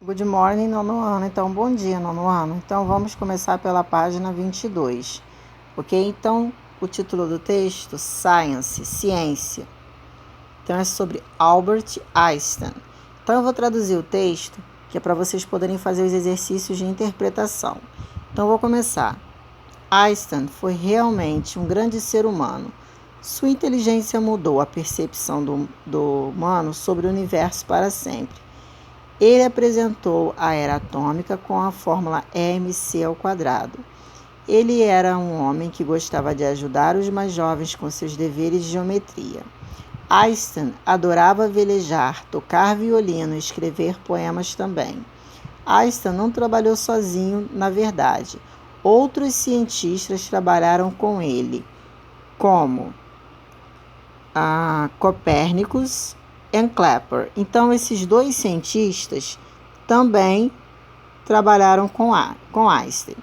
Good morning, nono ano. Então, bom dia, nono ano. Então, vamos começar pela página 22, ok? Então, o título do texto, Science, ciência. Então, é sobre Albert Einstein. Então, eu vou traduzir o texto, que é para vocês poderem fazer os exercícios de interpretação. Então, eu vou começar. Einstein foi realmente um grande ser humano. Sua inteligência mudou a percepção do humano sobre o universo para sempre. Ele apresentou a era atômica com a fórmula mc². Ele era um homem que gostava de ajudar os mais jovens com seus deveres de geometria. Einstein adorava velejar, tocar violino e escrever poemas também. Einstein não trabalhou sozinho, na verdade. Outros cientistas trabalharam com ele, como Copérnicus e Kepler. Então, esses dois cientistas também trabalharam com Einstein.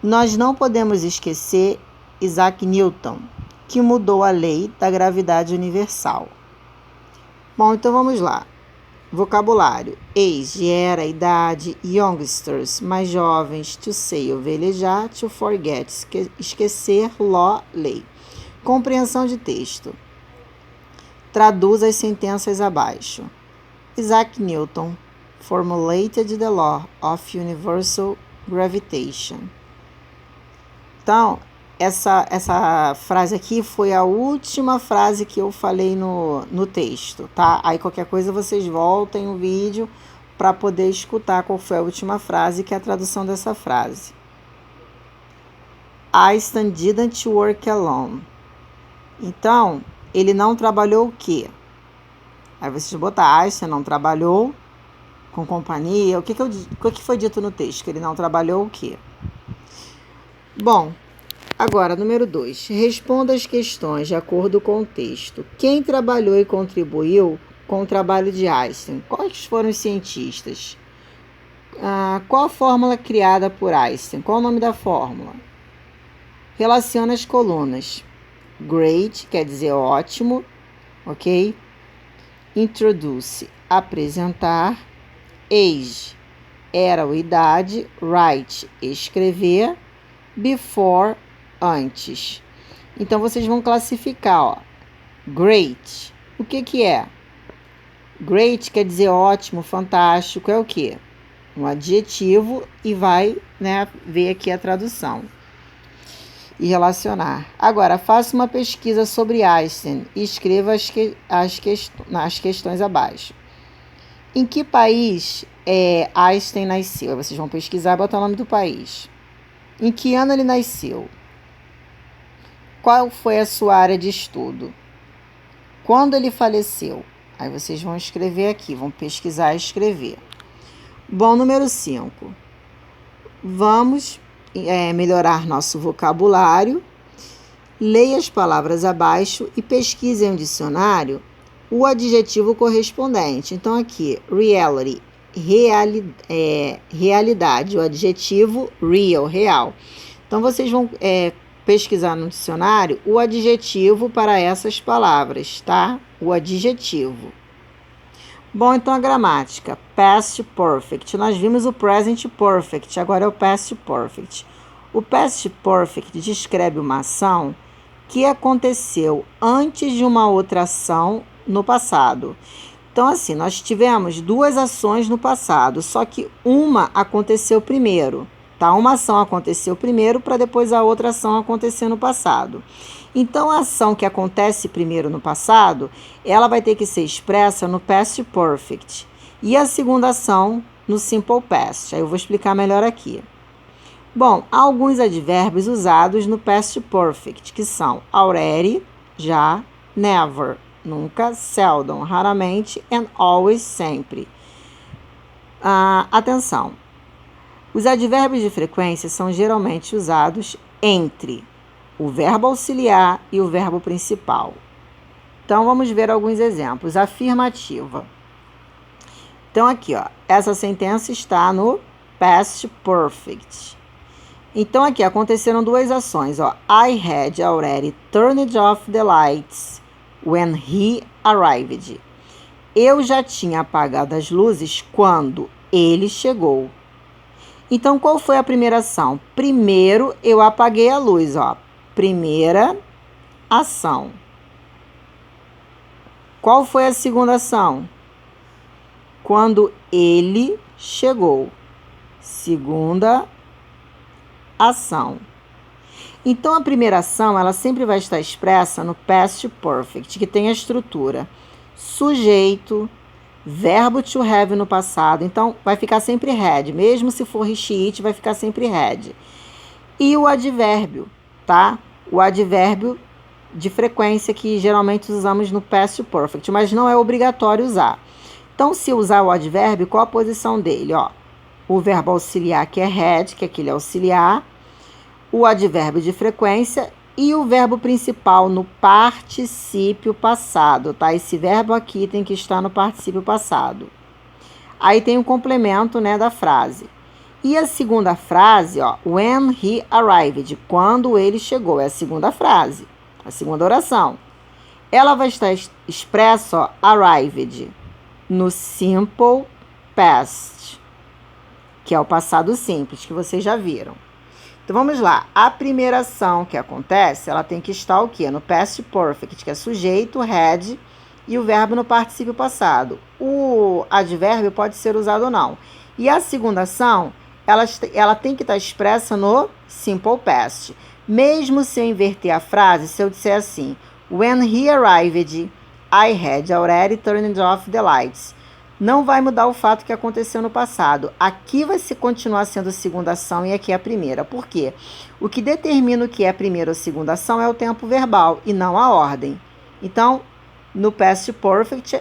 Nós não podemos esquecer Isaac Newton, que mudou a lei da gravidade universal. Bom, então vamos lá. Vocabulário: age, era, idade, youngsters, mais jovens, to sail, velejar, to forget, esquecer, law, lei. Compreensão de texto. Traduz as sentenças abaixo. Isaac Newton formulated the law of universal gravitation. Então, essa frase aqui foi a última frase que eu falei no texto, tá? Aí qualquer coisa vocês voltem o vídeo para poder escutar qual foi a última frase, que é a tradução dessa frase. Einstein didn't work alone. Então, ele não trabalhou o quê? Aí vocês botam Einstein não trabalhou com companhia. O que foi dito no texto? Que ele não trabalhou o quê? Bom, agora, número 2. Responda as questões de acordo com o texto. Quem trabalhou e contribuiu com o trabalho de Einstein? Quais foram os cientistas? Qual a fórmula criada por Einstein? Qual o nome da fórmula? Relaciona as colunas. Great quer dizer ótimo, ok? Introduce, apresentar. Age, era ou idade. Write, escrever. Before, antes. Então, vocês vão classificar, ó. Great, o que é? Great quer dizer ótimo, fantástico, é o quê? Um adjetivo e vai, ver aqui a tradução. E relacionar. Agora, faça uma pesquisa sobre Einstein e escreva as questões abaixo. Em que país Einstein nasceu? Aí vocês vão pesquisar e botar o nome do país. Em que ano ele nasceu? Qual foi a sua área de estudo? Quando ele faleceu? Aí vocês vão escrever aqui, vão pesquisar e escrever. Bom, número 5. Vamos melhorar nosso vocabulário. Leia as palavras abaixo e pesquise em um dicionário o adjetivo correspondente. Então, aqui, reality, realidade, o adjetivo real, real. Então, vocês vão pesquisar no dicionário o adjetivo para essas palavras, tá? O adjetivo. Bom, então a gramática. Past Perfect. Nós vimos o Present Perfect, agora é o Past Perfect. O Past Perfect descreve uma ação que aconteceu antes de uma outra ação no passado. Então, assim, nós tivemos duas ações no passado, só que uma aconteceu primeiro, tá? Uma ação aconteceu primeiro para depois a outra ação acontecer no passado. Então, a ação que acontece primeiro no passado, ela vai ter que ser expressa no Past Perfect. E a segunda ação no Simple Past. Aí eu vou explicar melhor aqui. Bom, há alguns advérbios usados no Past Perfect, que são already, já, never, nunca, seldom, raramente, and always, sempre. Atenção! Os advérbios de frequência são geralmente usados entre o verbo auxiliar e o verbo principal. Então, vamos ver alguns exemplos. Afirmativa. Então, aqui, ó, essa sentença está no Past Perfect. Então, aqui, aconteceram duas ações, ó. I had already turned off the lights when he arrived. Eu já tinha apagado as luzes quando ele chegou. Então, qual foi a primeira ação? Primeiro, eu apaguei a luz, ó. Primeira ação. Qual foi a segunda ação? Quando ele chegou. Segunda ação. Então, a primeira ação, ela sempre vai estar expressa no past perfect, que tem a estrutura sujeito, verbo to have no passado. Então, vai ficar sempre had. Mesmo se for he, she, it, vai ficar sempre had. E o advérbio, tá? O advérbio de frequência que geralmente usamos no past perfect, mas não é obrigatório usar. Então, se usar o advérbio, qual a posição dele? Ó, o verbo auxiliar, que é had, que é aquele auxiliar, o advérbio de frequência e o verbo principal no particípio passado, tá? Esse verbo aqui tem que estar no particípio passado. Aí tem o complemento, né, da frase. E a segunda frase, ó, when he arrived, quando ele chegou, é a segunda frase, a segunda oração. Ela vai estar expressa, ó, arrived, no simple past, que é o passado simples, que vocês já viram. Então, vamos lá. A primeira ação que acontece, ela tem que estar o quê? No past perfect, que é sujeito, had, e o verbo no particípio passado. O advérbio pode ser usado ou não. E a segunda ação, ela tem que estar expressa no simple past. Mesmo se eu inverter a frase, se eu disser assim, when he arrived, I had already turned off the lights. Não vai mudar o fato que aconteceu no passado. Aqui vai continuar sendo a segunda ação e aqui é a primeira. Por quê? O que determina o que é a primeira ou segunda ação é o tempo verbal e não a ordem. Então, no past perfect,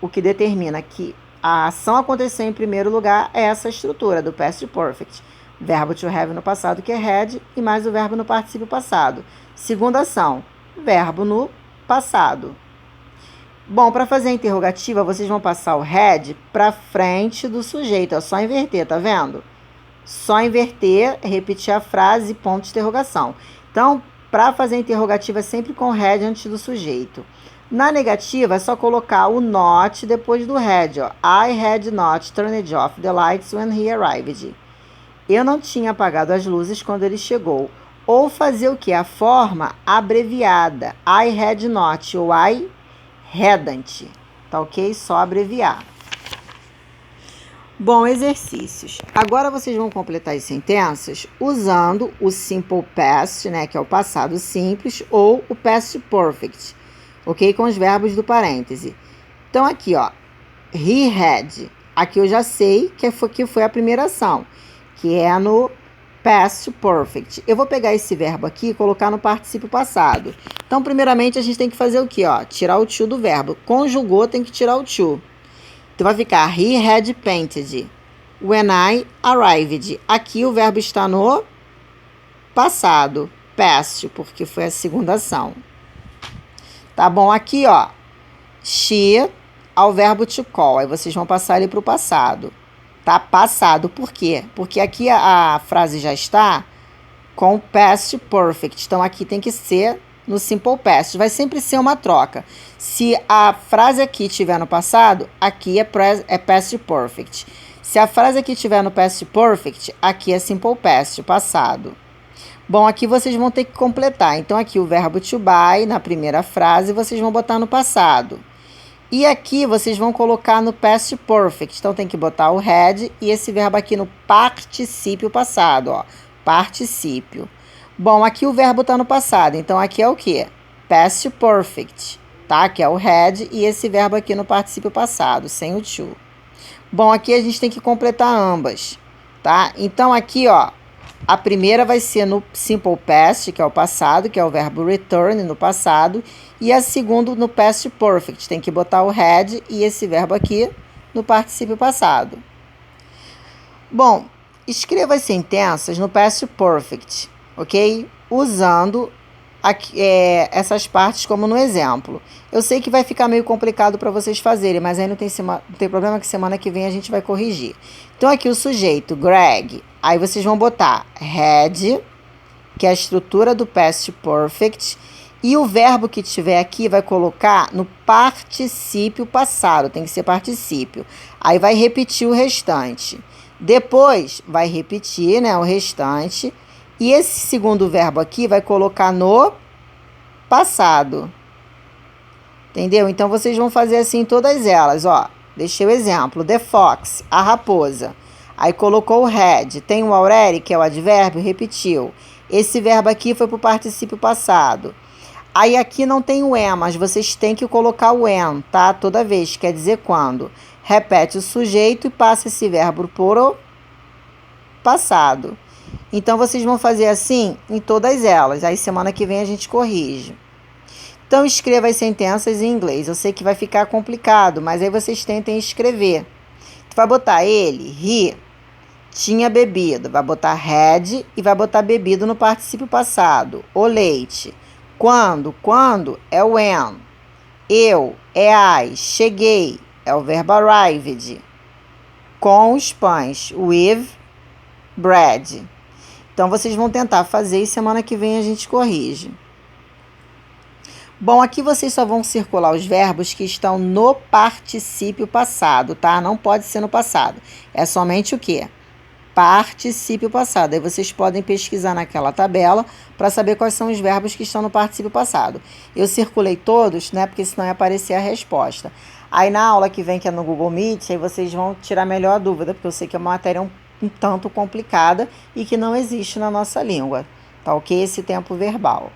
o que determina que a ação aconteceu em primeiro lugar é essa estrutura do past perfect. Verbo to have no passado, que é had, e mais o verbo no particípio passado. Segunda ação, verbo no passado. Bom, para fazer a interrogativa, vocês vão passar o had para frente do sujeito. É só inverter, tá vendo? Só inverter, repetir a frase, ponto de interrogação. Então, para fazer a interrogativa, sempre com had antes do sujeito. Na negativa, é só colocar o not depois do had. Ó. I had not turned off the lights when he arrived. Eu não tinha apagado as luzes quando ele chegou. Ou fazer o quê? A forma abreviada. I had not ou I hadn't. Tá ok? Só abreviar. Bom, exercícios. Agora vocês vão completar as sentenças usando o simple past, né, que é o passado simples, ou o past perfect, ok? Com os verbos do parêntese. Então, aqui, ó, he had. Aqui eu já sei que foi a primeira ação, que é no past perfect. Eu vou pegar esse verbo aqui e colocar no particípio passado. Então, primeiramente, a gente tem que fazer o quê? Ó? Tirar o to do verbo. Conjugou, tem que tirar o to. Então, vai ficar he had painted when I arrived. Aqui o verbo está no passado, past, porque foi a segunda ação. Tá bom? Aqui, ó, she ao verbo to call. Aí vocês vão passar ele para o passado. Tá? Passado. Por quê? Porque aqui a frase já está com past perfect. Então, aqui tem que ser no simple past. Vai sempre ser uma troca. Se a frase aqui estiver no passado, aqui é past perfect. Se a frase aqui estiver no past perfect, aqui é simple past, passado. Bom, aqui vocês vão ter que completar. Então, aqui o verbo to buy, na primeira frase, vocês vão botar no passado. E aqui vocês vão colocar no past perfect. Então, tem que botar o had e esse verbo aqui no particípio passado, ó. Particípio. Bom, aqui o verbo está no passado. Então, aqui é o quê? Past perfect, tá? Que é o had e esse verbo aqui no particípio passado, sem o to. Bom, aqui a gente tem que completar ambas, tá? Então, aqui, ó, a primeira vai ser no simple past, que é o passado, que é o verbo return no passado, e a segunda no past perfect. Tem que botar o had e esse verbo aqui no particípio passado. Bom, escreva as sentenças no past perfect, ok? Usando aqui, essas partes como no exemplo. Eu sei que vai ficar meio complicado para vocês fazerem, mas aí não tem problema que semana que vem a gente vai corrigir. Então, aqui o sujeito, Greg. Aí vocês vão botar had, que é a estrutura do past perfect, E o verbo que tiver aqui vai colocar no particípio passado, tem que ser particípio. Aí vai repetir o restante. Depois vai repetir, né, o restante. E esse segundo verbo aqui vai colocar no passado. Entendeu? Então, vocês vão fazer assim todas elas, ó. Deixei o exemplo. The fox, a raposa. Aí colocou o had. Tem o already, que é o advérbio, repetiu. Esse verbo aqui foi para o particípio passado. Aí aqui não tem o am, mas vocês têm que colocar o am, tá? Toda vez, quer dizer quando. Repete o sujeito e passa esse verbo por o passado. Então, vocês vão fazer assim em todas elas. Aí, semana que vem, a gente corrige. Então, escreva as sentenças em inglês. Eu sei que vai ficar complicado, mas aí vocês tentem escrever. Tu vai botar ele, he, tinha bebido. Vai botar had e vai botar bebido no particípio passado. O leite. Quando é o when. Eu é I. Cheguei é o verbo arrived. Com os pães, with bread. Então, vocês vão tentar fazer e semana que vem a gente corrige. Bom, aqui vocês só vão circular os verbos que estão no particípio passado, tá? Não pode ser no passado. É somente o quê? Particípio passado. Aí vocês podem pesquisar naquela tabela para saber quais são os verbos que estão no particípio passado. Eu circulei todos, né? Porque senão ia aparecer a resposta. Aí na aula que vem, que é no Google Meet, aí vocês vão tirar melhor a dúvida, porque eu sei que é uma matéria um tanto complicada e que não existe na nossa língua, tá ok? Esse tempo verbal.